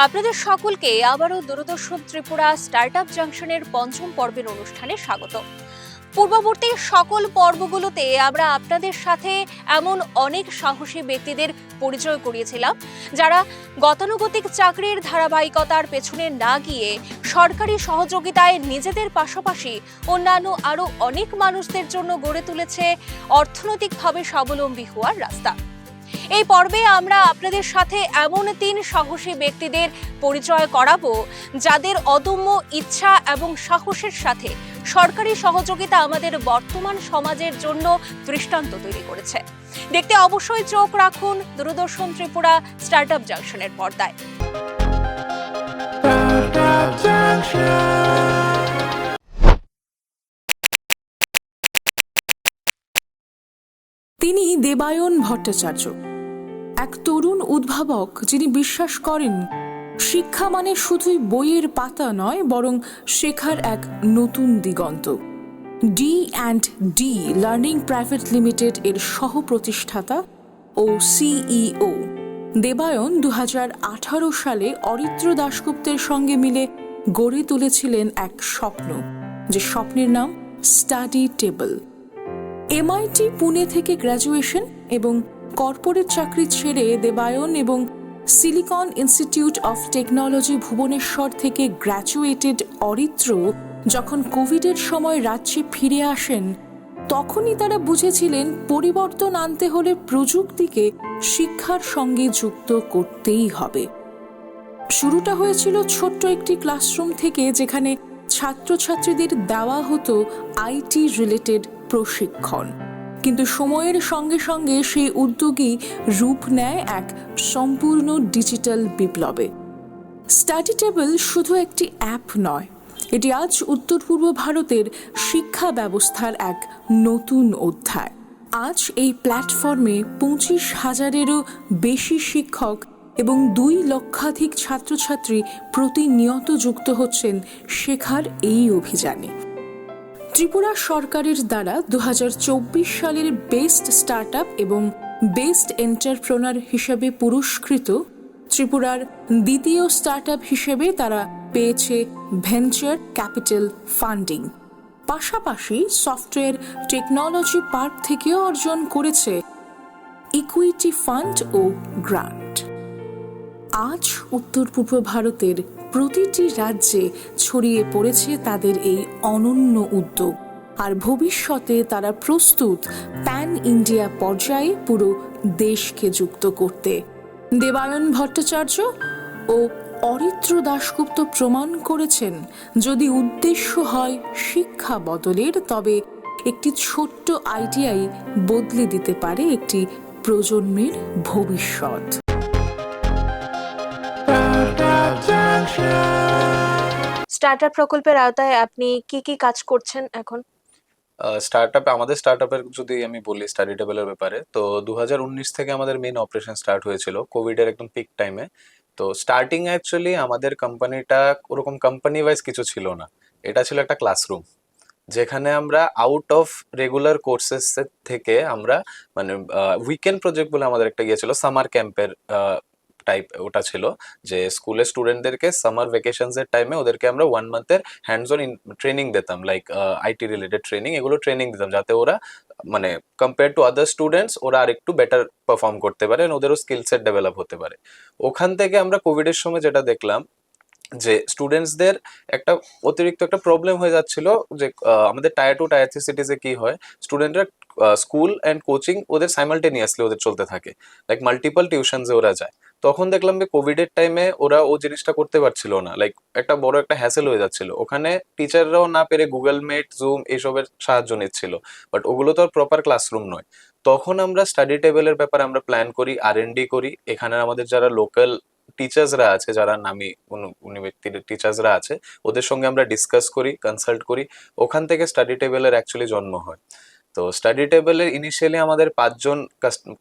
আপনাদের সকলকে আবারও দূরদর্শন ত্রিপুরা স্টার্টআপ জাংশনের পঞ্চম পর্বের অনুষ্ঠানে স্বাগত। পূর্ববর্তী সকল পর্বগুলোতে আমরা আপনাদের সাথে এমন অনেক সাহসী ব্যক্তিদের পরিচয় করিয়েছিলাম যারা গতানুগতিক চাকরির ধারাবাহিকতার পেছনে না গিয়ে সরকারি সহযোগিতায় নিজেদের পাশাপাশি অন্যান্য আরো অনেক মানুষদের জন্য গড়ে তুলেছে অর্থনৈতিকভাবে স্বাবলম্বী হওয়ার রাস্তা। এই পর্বে আমরা আপনাদের সাথে এমন 3 সাহসী ব্যক্তিদের পরিচয় করাবো যাদের অদম্য ইচ্ছা এবং সাহসের সাথে সরকারি সহযোগিতা আমাদের বর্তমান সমাজের জন্য দৃষ্টান্ত তৈরি করেছে। দেখতে অবশ্যই চোখ রাখুন দূরদর্শন ত্রিপুরা স্টার্টআপ জাংশনের পর্দায়। তিনি দেবায়ন ভট্টাচার্য, এক তরুণ উদ্ভাবক যিনি বিশ্বাস করেন শিক্ষা মানে শুধুই বইয়ের পাতা নয়, বরং শেখার এক নতুন দিগন্ত। D&D লার্নিং প্রাইভেট লিমিটেড এর সহ প্রতিষ্ঠাতা ও সিইও দেবায়ন 2018 সালে অরিত্র দাশগুপ্তের সঙ্গে মিলে গড়ে তুলেছিলেন এক স্বপ্ন, যে স্বপ্নের নাম স্টাডি টেবল। MIT পুনে থেকে গ্র্যাজুয়েশন এবং কর্পোরেট চাকরি ছেড়ে দেবায়ন এবং Silicon Institute of Technology Bhubaneswar থেকে গ্র্যাজুয়েটেড অরিত্র যখন কোভিডের সময় রাজ্যে ফিরে আসেন, তখনই তারা বুঝেছিলেন পরিবর্তন আনতে হলে প্রযুক্তিকে শিক্ষার সঙ্গে যুক্ত করতেই হবে। শুরুটা হয়েছিল ছোট্ট একটি ক্লাসরুম থেকে, যেখানে ছাত্রছাত্রীদের দেওয়া হতো IT রিলেটেড প্রশিক্ষণ। কিন্তু সময়ের সঙ্গে সঙ্গে সেই উদ্যোগই রূপ নেয় এক সম্পূর্ণ ডিজিটাল বিপ্লবে। স্টাডি টেবল শুধু একটি অ্যাপ নয়, এটি আজ উত্তর পূর্ব ভারতের শিক্ষা ব্যবস্থার এক নতুন অধ্যায়। আজ এই প্ল্যাটফর্মে 25,000-এরও বেশি শিক্ষক এবং 2 লক্ষাধিক ছাত্রছাত্রী প্রতিনিয়ত যুক্ত হচ্ছেন শেখার এই অভিযানে। ত্রিপুরা সরকারের দ্বারা 2024 সালের বেস্ট স্টার্টআপ এবং বেস্ট এন্টারপ্রেনার হিসেবে পুরস্কৃত ত্রিপুরার দ্বিতীয় স্টার্টআপ হিসেবে তারা পেয়েছে ভেঞ্চার ক্যাপিটাল ফান্ডিং। পাশাপাশি সফটওয়্যার টেকনোলজি পার্ক থেকেও অর্জন করেছে ইকুইটি ফান্ড ও গ্রান্ট। আজ উত্তর পূর্ব ভারতের প্রতিটি রাজ্যে ছড়িয়ে পড়েছে তাদের এই অনন্য উদ্যোগ, আর ভবিষ্যতে তারা প্রস্তুত প্যান ইন্ডিয়া পর্যায়ে পুরো দেশকে যুক্ত করতে। দেবায়ন ভট্টাচার্য ও অরিত্র দাশগুপ্ত প্রমাণ করেছেন, যদি উদ্দেশ্য হয় শিক্ষা বদলের, তবে একটি ছোট্ট আইডিয়াই বদলে দিতে পারে একটি প্রজন্মের ভবিষ্যৎ। স্টার্টআপ প্রকল্পের আওতায় আপনি কি কি কাজ করছেন এখন? আমাদের স্টার্টআপের যদি আমি বলি স্টাডি টেবলের ব্যাপারে, তো 2019 থেকে আমাদের মেইন অপারেশন স্টার্ট হয়েছিল কোভিডের একদম পিক টাইমে। তো স্টার্টিং অ্যাকচুয়ালি আমাদের কোম্পানিটা ওরকম কোম্পানি ওয়াইজ কিছু ছিল না, এটা ছিল একটা ক্লাসরুম, যেখানে আমরা আউট অফ রেগুলার কোর্সেস থেকে আমরা মানে উইকেন্ড প্রজেক্ট বলে আমাদের একটা গিয়েছিল সামার ক্যাম্পের টাইপ, ওটা ছিল যে স্কুলের স্টুডেন্টদেরকে সামার ভ্যাকেশনস এর টাইমে ওদেরকে আমরা 1 মান্থের হ্যান্ডস অন ট্রেনিং দিতাম, লাইক IT রিলেটেড ট্রেনিং, এগুলো ট্রেনিং দিতাম যাতে ওরা মানে কম্পেয়ার টু আদার স্টুডেন্টস ওরা আরেকটু বেটার পারফর্ম করতে পারে, ওদেরও স্কিল সেট ডেভেলপ হতে পারে। ওখান থেকে আমরা কোভিডের সময় যেটা দেখলাম যে স্টুডেন্টসদের একটা অতিরিক্ত একটা প্রবলেম হয়ে যাচ্ছিল, যে আমাদের টায়ার 2 টায়ার 3 সিটিজে কি হয়, স্টুডেন্টরা স্কুল অ্যান্ড কোচিং ওদের সাইমালটেনিয়াসলি ওদের চলতে থাকে, লাইক মাল্টিপল টিউশনসে ওরা যায়। তখন দেখলাম যে কোভিডের টাইমে ওরা ও জিনিসটা করতে পারছিল না, লাইক একটা বড় একটা হ্যাসেল হয়ে যাচ্ছিল। ওখানে টিচাররাও না পেরে গুগল মিট, জুম এইসবের সাহায্য নিচ্ছিল, বাট ওগুলো তো আর প্রপার ক্লাসরুম নয়। তখন আমরা স্টাডি টেবিলের ব্যাপারে আমরা প্ল্যান করি, R&D করি। এখানে আমাদের যারা লোকাল টিচার্সরা আছে, যারা নামি উনি ব্যক্তির টিচার্সরা আছে, ওদের সঙ্গে আমরা ডিসকাস করি, কনসাল্ট করি। ওখান থেকে স্টাডি টেবিলের অ্যাকচুয়ালি জন্ম হয়। তো স্টাডি টেবিলের ইনিশিয়ালি আমাদের 5 জন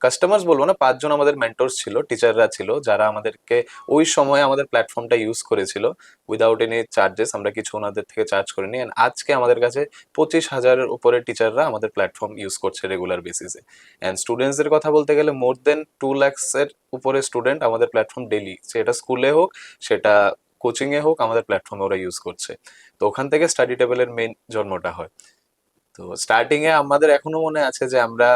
কাস্টমার্স বলবো না, 5 জন আমাদের মেন্টরস ছিল, টিচাররা ছিল, যারা আমাদেরকে ওই সময় আমাদের প্ল্যাটফর্মটা ইউজ করেছিল উইদাউট এনি চার্জেস। আমরা কিছু ওনাদের থেকে চার্জ করিনি। অ্যান্ড আজকে আমাদের কাছে 25,000-এর উপরে টিচাররা আমাদের প্ল্যাটফর্ম ইউজ করছে রেগুলার বেসিসে। অ্যান্ড স্টুডেন্টসদের কথা বলতে গেলে মোর দেন 2 lakhs-এর উপরে স্টুডেন্ট আমাদের প্ল্যাটফর্ম ডেলি, সেটা স্কুলে হোক সেটা কোচিং এ হোক, আমাদের প্ল্যাটফর্মে ওরা ইউজ করছে। তো ওখান থেকে স্টাডি টেবিলের মেইন জন্মটা হয়। তো স্টার্টিং এ আমাদের এখনো মনে আছে যে আমরা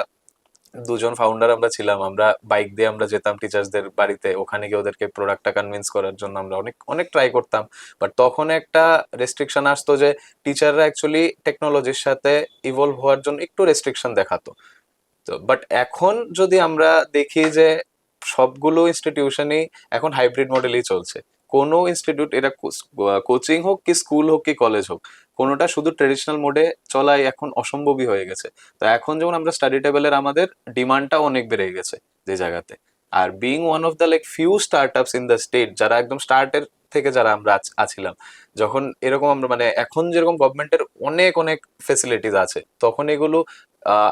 2 জন ফাউন্ডার আমরা ছিলাম, আমরা বাইক দিয়ে আমরা যেতাম টিচার্সদের বাড়িতে, ওখানে গিয়ে ওদেরকে প্রোডাক্টটা কনভিন্স করার জন্য আমরা অনেক অনেক ট্রাই করতাম। বাট তখন একটা রেস্ট্রিকশন আসতো যে টিচাররা অ্যাকচুয়ালি টেকনোলজির সাথে ইভলভ হওয়ার জন্য একটু রেস্ট্রিকশন দেখাতো। তো বাট এখন যদি আমরা দেখি যে সবগুলো ইনস্টিটিউশনই এখন হাইব্রিড মডেলই চলছে। কোনো ইনস্টিটিউট, এটা কোচিং হোক কি স্কুল হোক কি কলেজ হোক, কোনোটা শুধু ট্রেডিশনাল মোডে চলাই এখন অসম্ভবই হয়ে গেছে। তো এখন যেমন আমরা স্টাডি টেবিলের আমাদের ডিমান্ডটা অনেক বেড়ে গেছে যে জায়গাতে। Are being one of the like few startups in the state, যারা একদম স্টার্টের থেকে যারা আমরা আছিলাম, যখন এরকম আমরা মানে এখন যেরকম গভর্নমেন্টের অনেক অনেক ফেসিলিটিস আছে, তখন এগুলো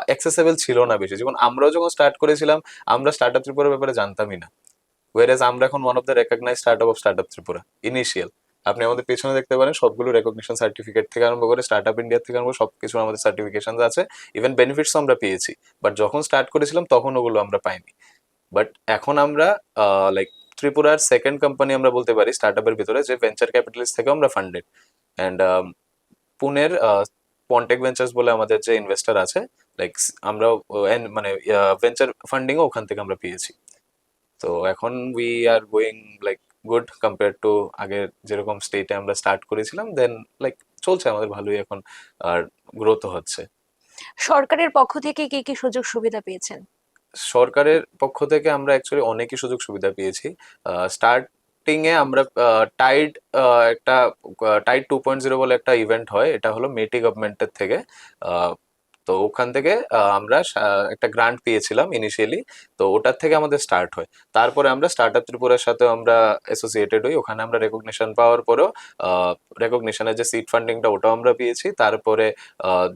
অ্যাক্সেসেবল ছিল না বেশি। যেমন আমরাও যখন স্টার্ট করেছিলাম, আমরা স্টার্টআপ ত্রিপুরার ব্যাপারে জানতামই না। ওয়ারেজ আমরা এখন one of the recognise startup Tripura initial. আপনি আমাদের পেছনে দেখতে পারেন সবগুলো রেকগনিশন সার্টিফিকেট থেকে আরম্ভ করে স্টার্টআপ ইন্ডিয়া থেকে আরম্ভ সবকিছু আমাদের সার্টিফিকেশন আছে। ইভেন বেনিফিটস আমরা পেয়েছি, বাট যখন স্টার্ট করেছিলাম তখন ওগুলো আমরা পাইনি। বাট এখন আমরা লাইক ত্রিপুরার সেকেন্ড কোম্পানি আমরা বলতে পারি স্টার্টআপের ভিতরে, যে ভেঞ্চার ক্যাপিটালিস্ট থেকে আমরা ফান্ডেড। অ্যান্ড পুনের পন্টেক ভেঞ্চার্স বলে আমাদের যে ইনভেস্টর আছে, লাইক আমরা মানে ভেঞ্চার ফান্ডিংও ওখান থেকে আমরা পেয়েছি। তো এখন we are going like good compare to আগের যেরকম স্টেটে আমরা স্টার্ট করেছিলাম। দেন লাইক চলছে আমাদের ভালোই এখন, আর গ্রোথ হচ্ছে। সরকারের পক্ষ থেকে কি কি সুযোগ সুবিধা পেয়েছেন? সরকারের পক্ষ থেকে আমরা অ্যাকচুয়ালি অনেকই সুযোগ সুবিধা পেয়েছি। স্টার্টিং এ আমরা টাইড একটা টাইড 2.0 বলে একটা ইভেন্ট হয়, এটা হলো মেটি গভর্নমেন্টের থেকে। তো ওখান থেকে আমরা একটা গ্রান্ট পেয়েছিলাম ইনিশিয়ালি। তো ওটার থেকে আমাদের স্টার্ট হয়। তারপরে আমরা স্টার্টআপ ত্রিপুরার সাথে আমরা অ্যাসোসিয়েটেড হই। ওখানে আমরা রেকগনিশন পাওয়ার পরেও রেকগনিশনের যে সিড ফান্ডিংটা ওটাও আমরা পেয়েছি। তারপরে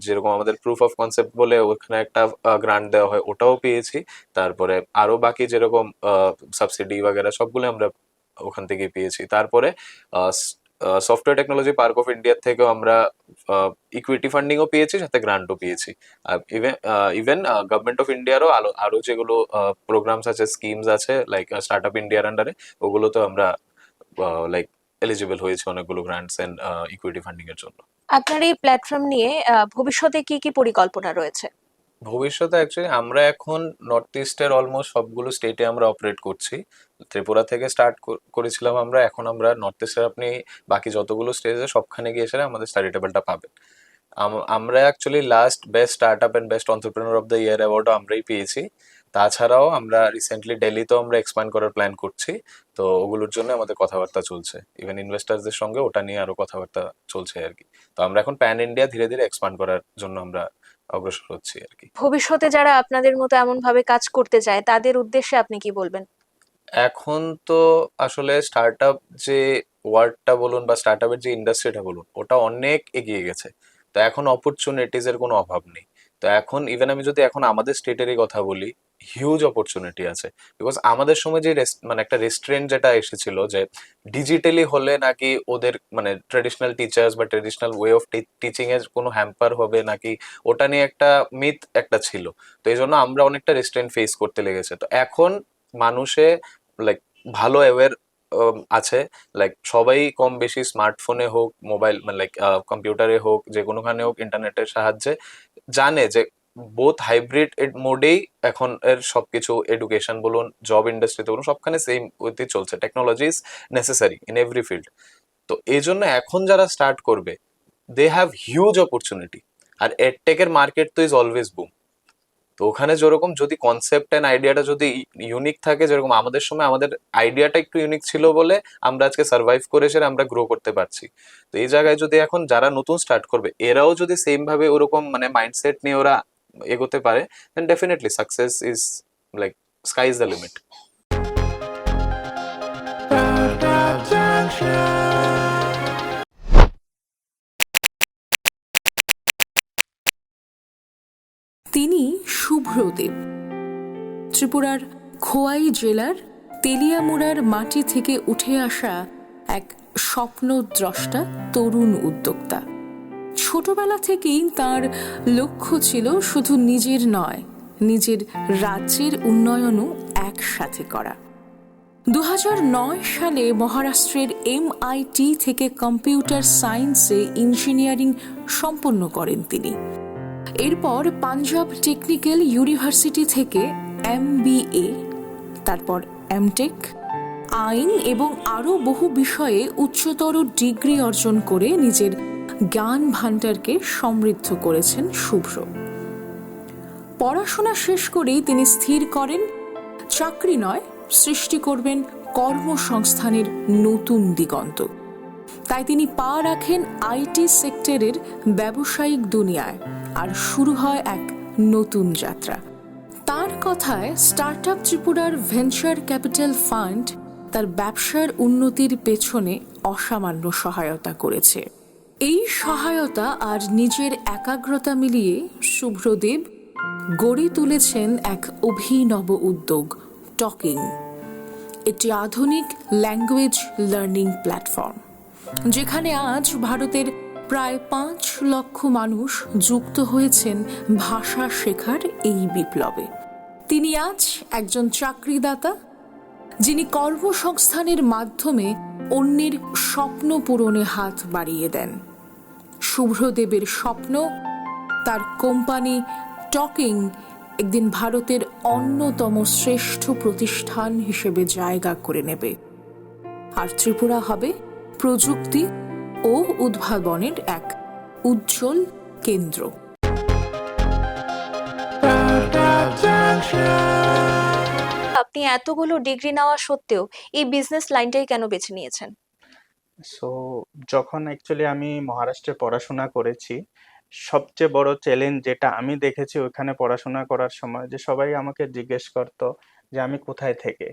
যেরকম আমাদের প্রুফ অফ কনসেপ্ট বলে ওখানে একটা গ্রান্ট দেওয়া হয়, ওটাও পেয়েছি। তারপরে আরো বাকি যেরকম সাবসিডি বাগেরা সবগুলো আমরা ওখান থেকে পেয়েছি। তারপরে software technology park of India থেকেও আমরা ইকুইটি ফান্ডিংও পেয়েছি, সাথে গ্রান্টও পেয়েছি। ইভেন গভর্নমেন্ট অফ ইন্ডিয়ারও আরো যেগুলো প্রোগ্রামস আছে, স্কিমস আছে লাইক স্টার্টআপ ইন্ডিয়ার আন্ডারে, ওগুলোতেও আমরা লাইক এলিজিবল হয়েছে অনেকগুলো গ্রান্টস এন্ড ইকুইটি ফান্ডিং এর জন্য। আপনার এই প্ল্যাটফর্ম নিয়ে ভবিষ্যতে কি কি পরিকল্পনা রয়েছে? ভবিষ্যতে অ্যাকচুয়ালি আমরা এখন নর্থ ইস্টের অলমোস্ট সবগুলো স্টেটে আমরা অপারেট করছি। ত্রিপুরা থেকে স্টার্ট করেছিলাম আমরা, এখন আমরা নর্থ ইস্টের আপনি বাকি যতগুলো স্টেজে সবখানে গিয়ে এসে আমাদের স্টাডি টেবিলটা পাবেন। আমরা actually last best startup and best entrepreneur of the year অ্যাওয়ার্ডও আমরাই পেয়েছি। তাছাড়াও আমরা রিসেন্টলি দিল্লিতেও আমরা এক্সপ্যান্ড করার প্ল্যান করছি। তো ওগুলোর জন্য আমাদের কথাবার্তা চলছে, ইভেন ইনভেস্টারদের সঙ্গে ওটা নিয়ে আরো কথাবার্তা চলছে আর কি। তো আমরা এখন প্যান ইন্ডিয়া ধীরে ধীরে এক্সপ্যান্ড করার জন্য আমরা অগ্রসর হচ্ছি আর কি। ভবিষ্যতে যারা আপনাদের মতো এমন ভাবে কাজ করতে চায় তাদের উদ্দেশ্যে আপনি কি বলবেন? এখন তো আসলে স্টার্টআপ যে ওয়ার্ডটা বলুন বা স্টার্টআপের যে ইন্ডাস্ট্রিটা বলুন, ওটা অনেক এগিয়ে গেছে। তো এখন অপরচুনিটিজ এর কোনো অভাব নেই। তো এখন ইভেন আমি যদি এখন আমাদের স্টেটেরই কথা বলি, হিউজ অপরচুনিটি আছে। বিকজ আমাদের সময় যে মানে একটা রেস্টুরেন্ট যেটা এসেছিল, যে ডিজিটালি হলে নাকি ওদের মানে ট্রেডিশনাল টিচার্স বা ট্রেডিশনাল ওয়ে অফ টিচিং এর কোনো হ্যাম্পার হবে নাকি, ওটা নিয়ে একটা মিথ একটা ছিল। তো এই জন্য আমরা অনেকটা রেস্টুরেন্ট ফেস করতে লেগেছে। তো এখন মানুষে লাইক ভালো অ্যাওয়্যার আছে। লাইক সবাই কম বেশি স্মার্টফোনে হোক, মোবাইল মানে লাইক কম্পিউটারে হোক, যে কোনোখানে হোক, ইন্টারনেটের সাহায্যে জানে যে বোথ হাইব্রিড মোডেই এখন এর সবকিছু, এডুকেশন বলুন, জব ইন্ডাস্ট্রিতে বলুন, সবখানে সেম ওয়েতে চলছে। Technology is necessary in every field. তো এই জন্য এখন যারা স্টার্ট করবে, দে হ্যাভ হিউজ অপরচুনিটি। আর এডটেকের মার্কেট তো ইজ অলওয়েজ বুম। তো ওখানে যেরকম যদি কনসেপ্ট এন্ড আইডিয়াটা যদি ইউনিক থাকে, যেরকম আমাদের সময় আমাদের আইডিয়াটা একটু ইউনিক ছিল বলে আমরা আজকে সার্ভাইভ করে এসে আমরা গ্রো করতে পারছি। তো এই জায়গায় যদি এখন যারা নতুন স্টার্ট করবে, এরাও যদি সেম ভাবে ওরকম মানে মাইন্ডসেট নিয়ে ওরা এগোতে পারে, then definitely success is like sky is the limit. তিনি শুভ্রদেব, ত্রিপুরার খোয়াই জেলার তেলিয়ামুড়ার মাটি থেকে উঠে আসা এক স্বপ্নদ্রষ্টা তরুণ উদ্যোক্তা। ছোটবেলা থেকেই তার লক্ষ্য ছিল শুধু নিজের নয়, নিজের রাজ্যের উন্নয়নও একসাথে করা। 2009 সালে মহারাষ্ট্রের MIT থেকে কম্পিউটার সায়েন্সে ইঞ্জিনিয়ারিং সম্পন্ন করেন তিনি। এরপর পাঞ্জাব টেকনিক্যাল ইউনিভার্সিটি থেকে MBA, তারপর MTech, আইন এবং আরও বহু বিষয়ে উচ্চতর ডিগ্রি অর্জন করে নিজের জ্ঞান ভাণ্ডারকে সমৃদ্ধ করেছেন শুভ্র। পড়াশোনা শেষ করেই তিনি স্থির করেন চাকরি নয়, সৃষ্টি করবেন কর্মসংস্থানের নতুন দিগন্ত। তাই তিনি পা রাখেন IT সেক্টরের ব্যবসায়িক দুনিয়ায়, আর শুরু হয় এক নতুন যাত্রা। তার কথায় স্টার্টআপ ত্রিপুরার ভেঞ্চার ক্যাপিটাল ফান্ড তার ব্যবসার উন্নতির পেছনে অসামান্য সহায়তা করেছে। এই সহায়তা আর নিজের একাগ্রতা মিলিয়ে শুভ্রদেব গড়ে তুলেছেন এক অভিনব উদ্যোগ টকিং, একটি আধুনিক ল্যাঙ্গুয়েজ লার্নিং প্ল্যাটফর্ম, যেখানে আজ ভারতের প্রায় 5 লক্ষ মানুষ যুক্ত হয়েছেন ভাষা শেখার এই বিপ্লবে। তিনি আজ একজন চাকরিদাতা, যিনি কর্মসংস্থানের মাধ্যমে অন্যের স্বপ্ন পূরণে হাত বাড়িয়ে দেন। শুভ্রদেবের স্বপ্ন তার কোম্পানি টকিং একদিন ভারতের অন্যতম শ্রেষ্ঠ প্রতিষ্ঠান হিসেবে জায়গা করে নেবে, আর ত্রিপুরা হবে প্রযুক্তি ও উদ্ভাবনের এক উজ্জ্বল কেন্দ্র। আপনি এতগুলো ডিগ্রি নেওয়া সত্ত্বেও এই বিজনেস লাইনটাই কেন বেছে নিয়েছেন? সো যখন অ্যাকচুয়ালি আমি মহারাষ্ট্রে পড়াশোনা করেছি, সবচেয়ে বড় চ্যালেঞ্জ যেটা আমি দেখেছি ওখানে পড়াশোনা করার সময়, যে সবাই আমাকে জিজ্ঞেস করতো যে আমি কোথায় থেকে।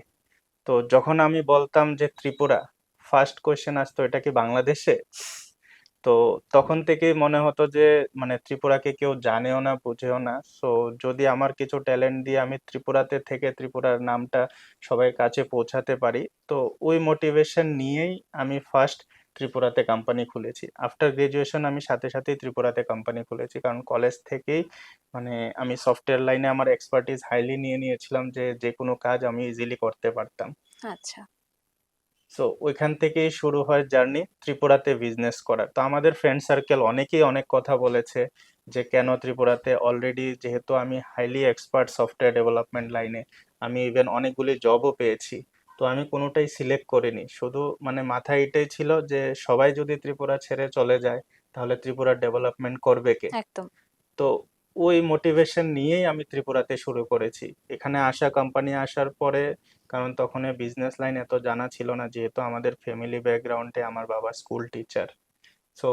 তো যখন আমি বলতাম যে ত্রিপুরা, ফার্স্ট কোয়েশ্চেন আসতো এটা কি বাংলাদেশে? তো তখন থেকেই মনে হতো যে মানে ত্রিপুরাকে কেউ জানেও না, বুঝেও না। সো যদি আমার কিছু ট্যালেন্ট দিয়ে আমি ত্রিপুরাতে থেকে ত্রিপুরার নামটা সবার কাছে পৌঁছাতে পারি, তো ওই মোটিভেশন নিয়েই আমি ফার্স্ট ত্রিপুরাতে কোম্পানি খুলেছি। আফটার গ্রাজুয়েশন আমি সাথে সাথেই ত্রিপুরাতে কোম্পানি খুলেছি, কারণ কলেজ থেকেই মানে আমি সফটওয়্যার লাইনে আমার এক্সপার্টিস হাইলি নিয়ে নিয়েছিলাম, যে যে কোনো কাজ আমি ইজিলি করতে পারতাম। আচ্ছা, সো ওইখান থেকেই শুরু হয় জার্নি ত্রিপুরাতে বিজনেস করার। তো আমাদের ফ্রেন্ড সার্কেল অনেকেই অনেক কথা বলেছে যে কেন ত্রিপুরাতে, অলরেডি যেহেতু আমি হাইলি এক্সপার্ট সফটওয়্যার ডেভেলপমেন্ট লাইনে, আমি ইভেন অনেকগুলি জবও পেয়েছি, তো আমি কোনোটাই সিলেক্ট করিনি। শুধু মানে মাথায় এটাই ছিল যে সবাই যদি ত্রিপুরা ছেড়ে চলে যায় তাহলে ত্রিপুরার ডেভেলপমেন্ট করবে কে। একদম। তো ওই মোটিভেশন নিয়েই আমি ত্রিপুরাতে শুরু করেছি। এখানে আসা, কোম্পানি আসার পরে, কারণ তখন বিজনেস লাইন এত জানা ছিল না, যেহেতু আমাদের ফ্যামিলি ব্যাকগ্রাউন্ডে আমার বাবা স্কুল টিচার। সো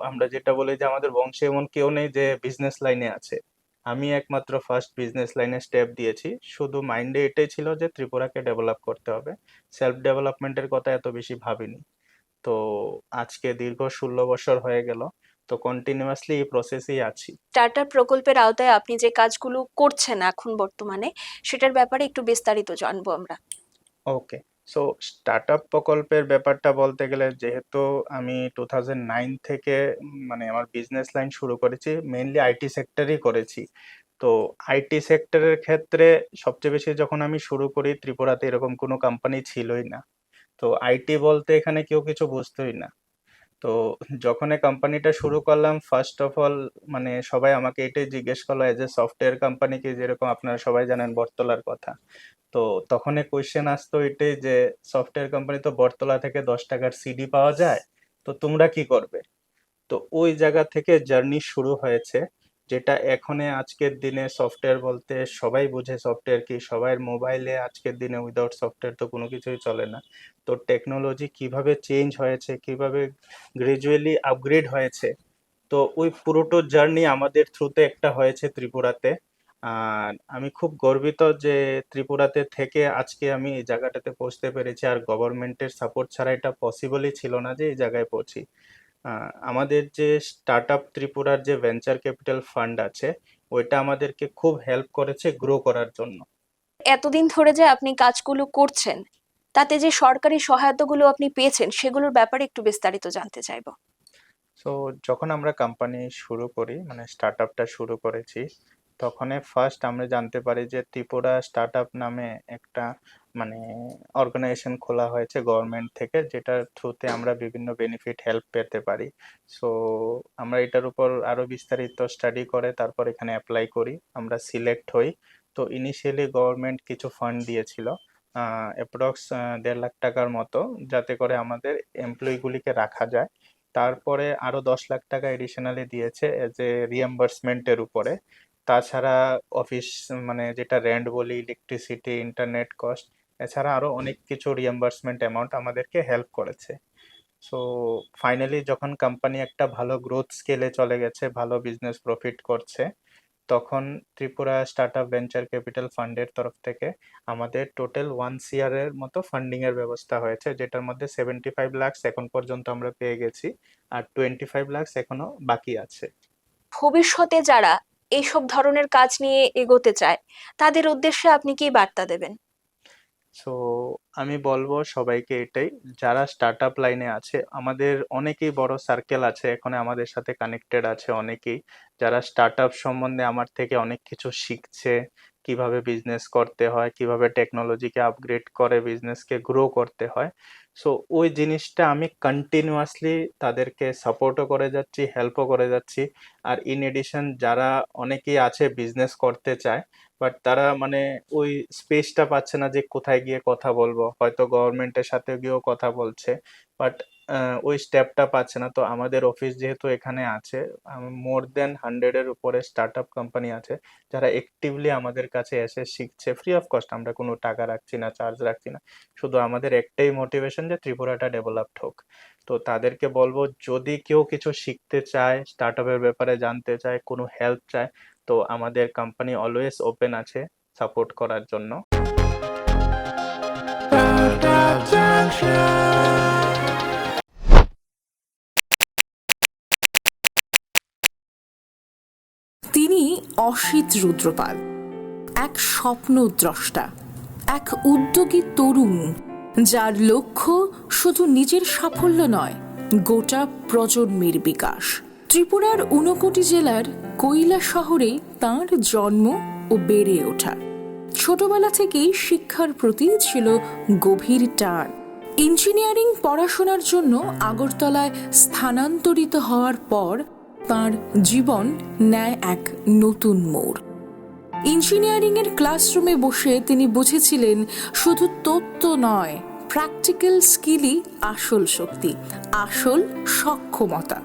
আমরা যেটা বলি যে আমাদের বংশে এমন কেউ নেই যে বিজনেস লাইনে আছে। আমি একমাত্র ফার্স্ট বিজনেস লাইনে স্টেপ দিয়েছি। শুধু মাইন্ডে এটাই ছিল যে ত্রিপুরাকে ডেভেলপ করতে হবে, সেলফ ডেভেলপমেন্টের কথা এত বেশি ভাবিনি। তো আজকে দীর্ঘ 16 বছর হয়ে গেল, তো কন্টিনিউয়াসলি এই প্রসেসেই আছি। স্টার্টআপ প্রকল্পের আওতায় আপনি যে কাজগুলো করছেন এখন বর্তমানে, সেটার ব্যাপারে একটু বিস্তারিত জানবো আমরা। ওকে, সো স্টার্টআপ প্রকল্পের ব্যাপারটা বলতে গেলে, যেহেতু আমি 2009 থেকে মানে আমার বিজনেস লাইন শুরু করেছি, মেইনলি আইটি সেক্টরেই করেছি। তো আইটি সেক্টরের ক্ষেত্রে সবচেয়ে বেশি যখন আমি শুরু করি, ত্রিপুরাতে এরকম কোনো কোম্পানি ছিলই না। তো আইটি বলতে এখানে কেউ কিছু বুঝতোই না। তো যখন এই কোম্পানিটা শুরু করলাম, ফার্স্ট অফ অল মানে সবাই আমাকে এটাই জিজ্ঞেস করলো, এজ এ সফটওয়্যার কোম্পানি কি, যেরকম আপনারা সবাই জানেন বটতলার কথা। তো তখন কোয়েশ্চেন আসতো এটাই যে সফটওয়্যার কোম্পানি তো বটতলা থেকে 10 টাকার সিডি পাওয়া যায়, তো তোমরা কি করবে? তো ওই জায়গা থেকে জার্নি শুরু হয়েছে, যেটা এখনে আজকের দিনে সফটওয়্যার বলতে সবাই বুঝে সফটওয়্যার কি, সবাই মোবাইলে আজকের দিনে উইদাউট সফটওয়্যার তো কোনো কিছুই চলে না। তো টেকনোলজি কিভাবে চেঞ্জ হয়েছে, কিভাবে গ্রাজুয়ালি আপগ্রেড হয়েছে, তো ওই পুরোটো জার্নি আমাদের থ্রুতে একটা হয়েছে ত্রিপুরাতে। আর আমি খুব গর্বিত যে ত্রিপুরাতে থেকে আজকে আমি এই জায়গাটাতে পৌঁছতে পেরেছি, আর গভর্নমেন্টের সাপোর্ট ছাড়া এটা পসিবলই ছিল না যে এই জায়গায় পৌঁছি। আমাদের যে স্টার্টআপ ত্রিপুরার যে ভেঞ্চার ক্যাপিটাল ফান্ড আছে, ওইটা আমাদেরকে খুব হেল্প করেছে গ্রো করার জন্য। এতদিন ধরে যে আপনি কাজগুলো করছেন, তাতে যে সরকারি সহায়তাগুলো আপনি পেয়েছেন সেগুলোর ব্যাপারে একটু বিস্তারিত জানতে চাইবো। সো যখন আমরা কোম্পানি শুরু করি, মানে স্টার্টআপটা শুরু করেছি, তখনই ফার্স্ট আমরা জানতে পারি যে ত্রিপুরা স্টার্টআপ নামে একটা মানে অর্গানাইজেশন খোলা হয়েছে গভর্নমেন্ট থেকে, যেটার থ্রুতে আমরা বিভিন্ন বেনিফিট হেল্প পেতে পারি। সো আমরা এটার উপর আরো বিস্তারিত স্টাডি করে তারপর এখানে অ্যাপ্লাই করি, আমরা সিলেক্ট হই। তো ইনিশিয়ালি গভর্নমেন্ট কিছু ফান্ড দিয়েছিল, অ্যাপ্রক্স 1.5 লাখ টাকার মতো, যাতে করে আমাদের এমপ্লয়িগুলিকে রাখা যায়। তারপরে আরো 10 লাখ টাকা এডিশনালি দিয়েছে এজ এ রিএম্বার্সমেন্টের উপরে। তাছাড়া অফিস, মানে যেটা রেন্ট বলি, ইলেকট্রিসিটি, ইন্টারনেট কস্ট, এছাড়া আরো অনেক কিছু রিএম্বার্সমেন্ট অ্যামাউন্ট আমাদেরকে হেল্প করেছে। সো ফাইনালি যখন কোম্পানি একটা ভালো গ্রোথ স্কেলে চলে গেছে, ভালো বিজনেস প্রফিট করছে, তখন ত্রিপুরা স্টার্টআপ ভেঞ্চার ক্যাপিটাল ফান্ডের তরফ থেকে আমাদের টোটাল 1 CR এর মতো ফান্ডিং এর ব্যবস্থা হয়েছে, যেটার মধ্যে 75 লাখস এখন পর্যন্ত আমরা পেয়ে গেছি, আর 25 লাখস এখনো বাকি আছে। ভবিষ্যতে যারা এইসব ধরনের কাজ নিয়ে এগোতে চায়, তাদের উদ্দেশ্যে আপনি কি বার্তা দেবেন? সো আমি বলবো সবাইকে এটাই, যারা স্টার্টআপ লাইনে আছে, আমাদের অনেকেই বড় সার্কেল আছে এখানে আমাদের সাথে কানেক্টেড আছে অনেকেই, যারা স্টার্টআপ সম্বন্ধে আমার থেকে অনেক কিছু শিখছে, কিভাবে বিজনেস করতে হয়, কিভাবে টেকনোলজিকে আপগ্রেড করে বিজনেসকে গ্রো করতে হয়। সো ওই জিনিসটা আমি কন্টিনিউয়াসলি তাদেরকে সাপোর্টও করে যাচ্ছি, হেল্পও করে যাচ্ছি। আর ইন এডিশন যারা অনেকেই আছে বিজনেস করতে চায়, বাট তারা মানে ওই স্পেসটা পাচ্ছে না যে কোথায় গিয়ে কথা বলবো, হয়তো গভর্নমেন্টের সাথে গিয়েও কথা বলছে, বাট ওই স্টেপটা পাচ্ছে না। তো আমাদের অফিস যেহেতু এখানে আছে, মোর দেন 100-এর উপরে স্টার্টআপ কোম্পানি আছে যারা অ্যাক্টিভলি আমাদের কাছে এসে শিখছে ফ্রি অফ কস্ট। আমরা কোনো টাকা রাখছি না, চার্জ রাখছি না, শুধু আমাদের একটাই মোটিভেশন যে ত্রিপুরাটা ডেভেলপড হোক। তো তাদেরকে বলবো, যদি কেউ কিছু শিখতে চায়, স্টার্টআপের ব্যাপারে জানতে চায়, কোনো হেল্প চায়, তো আমাদের কোম্পানি অলওয়েজ ওপেন আছে সাপোর্ট করার জন্য। তিনি অসিত রুদ্রপাল, এক স্বপ্নদ্রষ্টা, এক উদ্যোগী তরুণ, যার লক্ষ্য শুধু নিজের সাফল্য নয়, গোটা প্রজন্মের বিকাশ। ত্রিপুরার 59 জেলার কৈলা শহরে তাঁর জন্ম ও বেড়ে ওঠা। ছোটবেলা থেকেই শিক্ষার প্রতি ছিল গভীর টান। ইঞ্জিনিয়ারিং পড়াশোনার জন্য আগরতলায় স্থানান্তরিত হওয়ার পর তাঁর জীবন নেয় এক নতুন মোড়। ইঞ্জিনিয়ারিংয়ের ক্লাসরুমে বসে তিনি বুঝেছিলেন শুধু তত্ত্ব নয়, প্র্যাকটিক্যাল স্কিলই আসল শক্তি, আসল সক্ষমতা।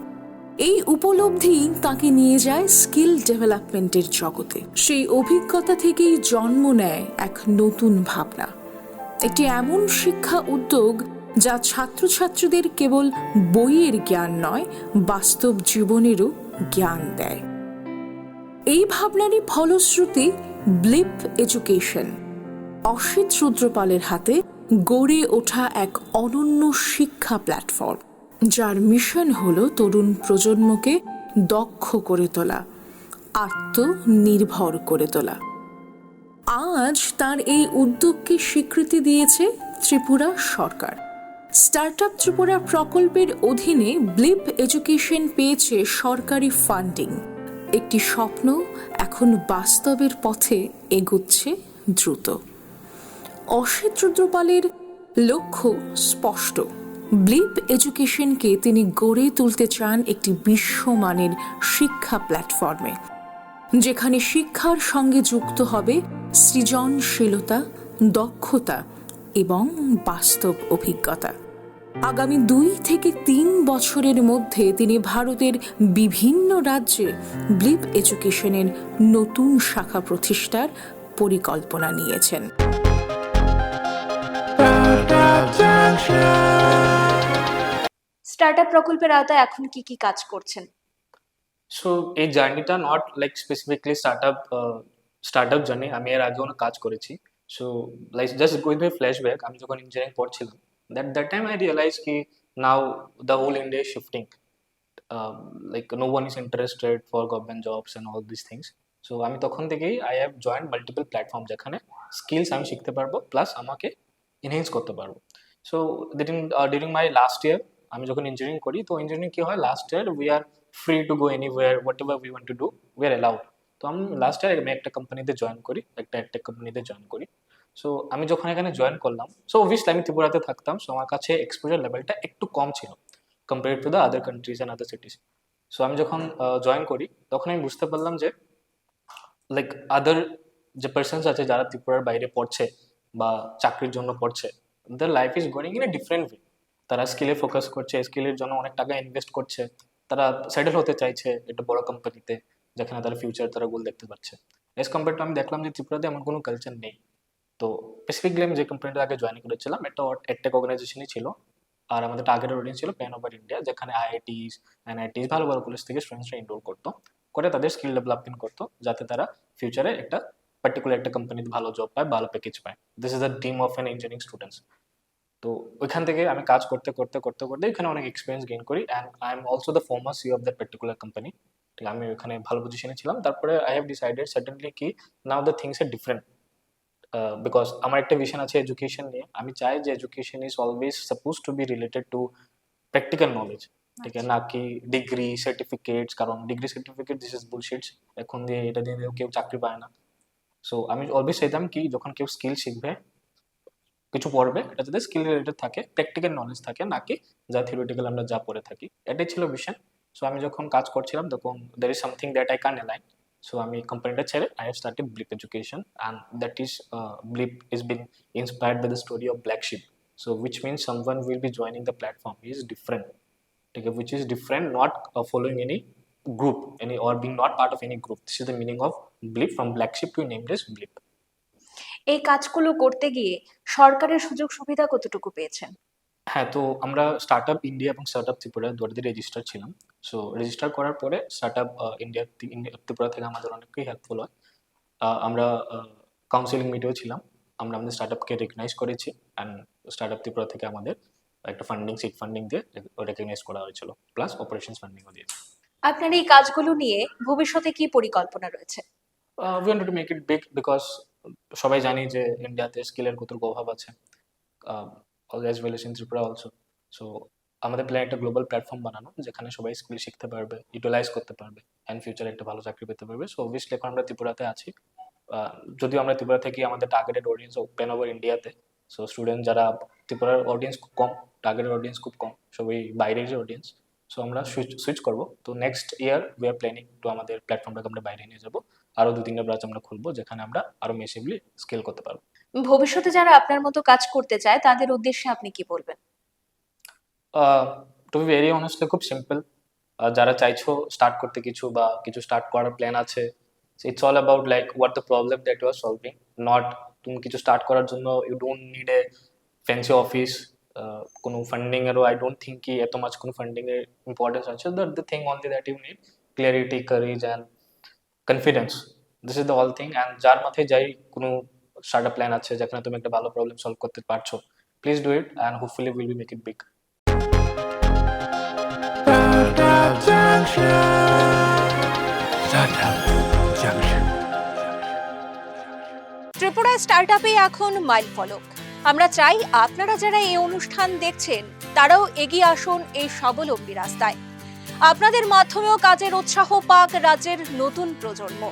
এই উপলব্ধি তাকে নিয়ে যায় স্কিল ডেভেলপমেন্টের জগতে। সেই অভিজ্ঞতা থেকেই জন্ম নেয় এক নতুন ভাবনা, একটি এমন শিক্ষা উদ্যোগ যা ছাত্রছাত্রীদের কেবল বইয়ের জ্ঞান নয়, বাস্তব জীবনেরও জ্ঞান দেয়। এই ভাবনারই ফলশ্রুতি ব্লিপ এডুকেশন, অসিত রুদ্রপালের হাতে গড়ে ওঠা এক অনন্য শিক্ষা প্ল্যাটফর্ম, যার মিশন হলো তরুণ প্রজন্মকে দক্ষ করে তোলা, আত্মনির্ভর করে তোলা। আজ তার এই উদ্যোগকে স্বীকৃতি দিয়েছে ত্রিপুরা সরকার। স্টার্টআপ ত্রিপুরা প্রকল্পের অধীনে ব্লিপ এডুকেশন পেয়েছে সরকারি ফান্ডিং। একটি স্বপ্ন এখন বাস্তবের পথে এগুচ্ছে দ্রুত। অসিত রুদ্রপালের লক্ষ্য স্পষ্ট, ব্লিপ এডুকেশনকে তিনি গড়ে তুলতে চান একটি বিশ্বমানের শিক্ষা প্ল্যাটফর্মে, যেখানে শিক্ষার সঙ্গে যুক্ত হবে সৃজনশীলতা, দক্ষতা এবং বাস্তব অভিজ্ঞতা। আগামী 2 থেকে 3 বছরের মধ্যে তিনি ভারতের বিভিন্ন রাজ্যে ব্লিপ এডুকেশনের নতুন শাখা প্রতিষ্ঠার পরিকল্পনা নিয়েছেন। স্টার্টআপ প্রকল্পের আওতায় এখন কি কি কাজ করছেন? সো এই জার্নিটা not like specifically startup journey, আমি এর আগেও না কাজ করেছি। So like just going by flashback, আমি যখন ইঞ্জিনিয়ারিং পড়ছিলাম, দ্যাট টাইম আই রিয়েলাইজ কি now the whole India is shifting, like no one is interested for government jobs and all these things. So আমি তখন থেকেই I have joint multiple platform, যেখানে skills আমি শিখতে পারবো প্লাস আমাকে এনহেন্স করতে পারবো। So during my last year, আমি যখন ইঞ্জিনিয়ারিং করি, তো ইঞ্জিনিয়ারিং কি হয়, last year we are free to go anywhere, what ever we want to do, we are allowed. তো আমি লাস্ট ইয়ার আমি একটা কোম্পানিতে জয়েন করি, একটা টেক কোম্পানিতে জয়েন করি। সো আমি যখন এখানে জয়েন করলাম, সো অবভিয়াসলি আমি ত্রিপুরাতে থাকতাম, সো আমার কাছে এক্সপোজার লেভেলটা একটু কম ছিল compare to the other countries and other সিটিজ। So আমি যখন জয়েন করি, তখন আমি বুঝতে পারলাম যে লাইক আদার যে পার্সনস আছে যারা ত্রিপুরার বাইরে পড়ছে বা চাকরির জন্য পড়ছে, the life is going in a different way. তারা স্কিলে ফোকাস করছে, স্কিলের জন্য অনেক টাকা ইনভেস্ট করছে, তারা সেটেল হতে চাইছে একটা বড় কোম্পানিতে, যেখানে তারা ফিউচার তারা গোল দেখতে পাচ্ছে। এজ কম্পেয়ার টু আমি দেখলাম যে ত্রিপুরাতে এমন কোনো কালচার নেই। তো স্পেসিফিকলি আমি যে কোম্পানিটা আগে জয়েন করেছিলাম, এটা এডটেক অর্গানাইজেশনই ছিল, আর আমাদের টার্গেটেড অডিয়েন্স ছিল প্যান ওভার ইন্ডিয়া, যেখানে আইআইটিস, এনআইটিস, ভালো ভালো কলেজ থেকে স্টুডেন্টসরা এনরোল করতো, করে তাদের স্কিল ডেভেলপমেন্ট করতো, যাতে তারা ফিউচারে একটা পার্টিকুলার একটা কোম্পানিতে ভালো জব পায়, ভালো প্যাকেজ পায়। This is the dream of an engineering students. তো ওইখান থেকে আমি কাজ করতে করতে করতে করতে এখানে অনেক এক্সপিরিয়েন্স গেইন করি, and I am also the former CO of that particular company. ঠিক, আমি ওখানে ভালো পজিশনে ছিলাম। তারপরে আই হ্যাভ ডিসাইডেড সাডেনলি কি now the things are different, because আমার একটা ভিশন আছে এডুকেশন নিয়ে। আমি চাই যে education is always suppose to be related to practical knowledge, ঠিক আছে, না কি ডিগ্রি সার্টিফিকেটস, কারণ degree certificate this is bullshits, এখন দিয়ে এটা দিয়ে কেউ চাকরি পায় না। সো আমি অলওয়েজ চাইতাম কি যখন কেউ স্কিল শিখবে, কিছু পড়বে, এটা যাতে স্কিল রিলেটেড থাকে, প্র্যাকটিক্যাল নলেজ থাকে, না কি যা থিওরিটিক্যাল আমরা যা পড়ে থাকি। এটাই ছিল ভিশন। সো আমি যখন কাজ করছিলাম, তখন there is something that I can align. So আমি কোম্পানিটা ছেড়ে I have started Blip education, and that is Blip is been inspired by the story of black sheep. So which means someone will be joining the platform is different, okay, which is different, not following any group, any or being not part of any group. This is the meaning of blip, from black sheep to named as blip. এই কাজগুলো করতে গিয়ে সরকারের সুযোগ সুবিধা কতটুকু পেয়েছেন? হ্যাঁ, তো আমরা স্টার্ট আপ ইন্ডিয়া এবং স্টার্ট আপ ত্রিপুরা দুটোতে রেজিস্টার ছিলাম। সো রেজিস্টার করার পরে স্টার্ট আপ ইন্ডিয়া ত্রিপুরা থেকে আমাদের অনেকটাই হেল্পফুল হয়। আমরা কাউন্সিলিং মিটেও ছিলাম, আমরা আমাদের স্টার্ট আপকে রেকগনাইজ করেছি, অ্যান্ড স্টার্ট আপ ত্রিপুরা থেকে আমাদের একটা ফান্ডিং, সিড ফান্ডিং দিয়ে রেকগনাইজ করা হয়েছিল, প্লাস অপারেশনস ফান্ডিংও দিয়েছে। আপনার এই কাজগুলো নিয়ে ভবিষ্যতে কি পরিকল্পনা রয়েছে? We want to make it big, because সবাই জানি যে ইন্ডিয়াতে স্কিলের কত অভাব আছে, as well as in Tripura also. So আমাদের প্ল্যান একটা গ্লোবাল প্ল্যাটফর্ম বানানো, যেখানে সবাই স্কিল শিখতে পারবে, ইউটিলাইজ করতে পারবে, অ্যান্ড ফিউচারে একটা ভালো চাকরি পেতে পারবে। সো অবভিয়াসলি এখন আমরা ত্রিপুরাতে আছি, যদিও আমরা ত্রিপুরা থেকে আমাদের টার্গেটেড অডিয়েন্স ওপেন ওভার ইন্ডিয়াতে। সো স্টুডেন্ট যারা, ত্রিপুরার অডিয়েন্স খুব কম, টার্গেটেড অডিয়েন্স খুব কম, সবাই বাইরের অডিয়েন্স। সো আমরা সুইচ করবো। তো next year we are planning to আমাদের প্ল্যাটফর্মটাকে আমরা বাইরে নিয়ে যাবো, আরও 2-3টা ব্রাঞ্চ আমরা খুলবো, যেখানে আমরা আরো মেসিভলি স্কেল করতে পারবো। ভবিষ্যতে যারা আপনার মতো কাজ করতে চায় তাদের উদ্দেশ্যে আপনি কি বলবেন? টু বি ভেরি অনেস্টলি খুব সিম্পল, যারা চাইছো স্টার্ট করতে কিছু বা কিছু স্টার্ট করার প্ল্যান আছে, it's all about like what the problem that you are solving, not তুমি কিছু স্টার্ট করার জন্য you don't need a fancy office, কোনো ফান্ডিং এরও আই ডোন্ট থিঙ্ক কি এত মাছ কোনো ফান্ডিং এর ইম্পর্টেন্স আছে। The thing only that you need clarity, courage and confidence, this is the all thing. And যার মাথায় যাই কোনো স্টার্ট আপ প্ল্যান আছে যেখানে তুমি একটা ভালো প্রবলেম সলভ করতে পারছো, please do it, and hopefully will be make it big. Tripura স্টার্টআপে এখন মাইল ফলক। আমরা চাই আপনারা যারা এই অনুষ্ঠান দেখছেন তারাও এগিয়ে আসুন এই স্বাবলম্বী রাস্তায়। আপনাদের মাধ্যমেও কাজের উৎসাহ পাক রাজ্যের নতুন প্রজন্ম।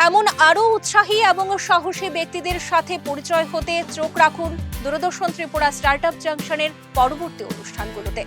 এমন আরও উৎসাহী এবং সাহসী ব্যক্তিদের সাথে পরিচয় হতে চোখ রাখুন দূরদর্শন ত্রিপুরা স্টার্টআপ জাংশনের পরবর্তী অনুষ্ঠানগুলোতে।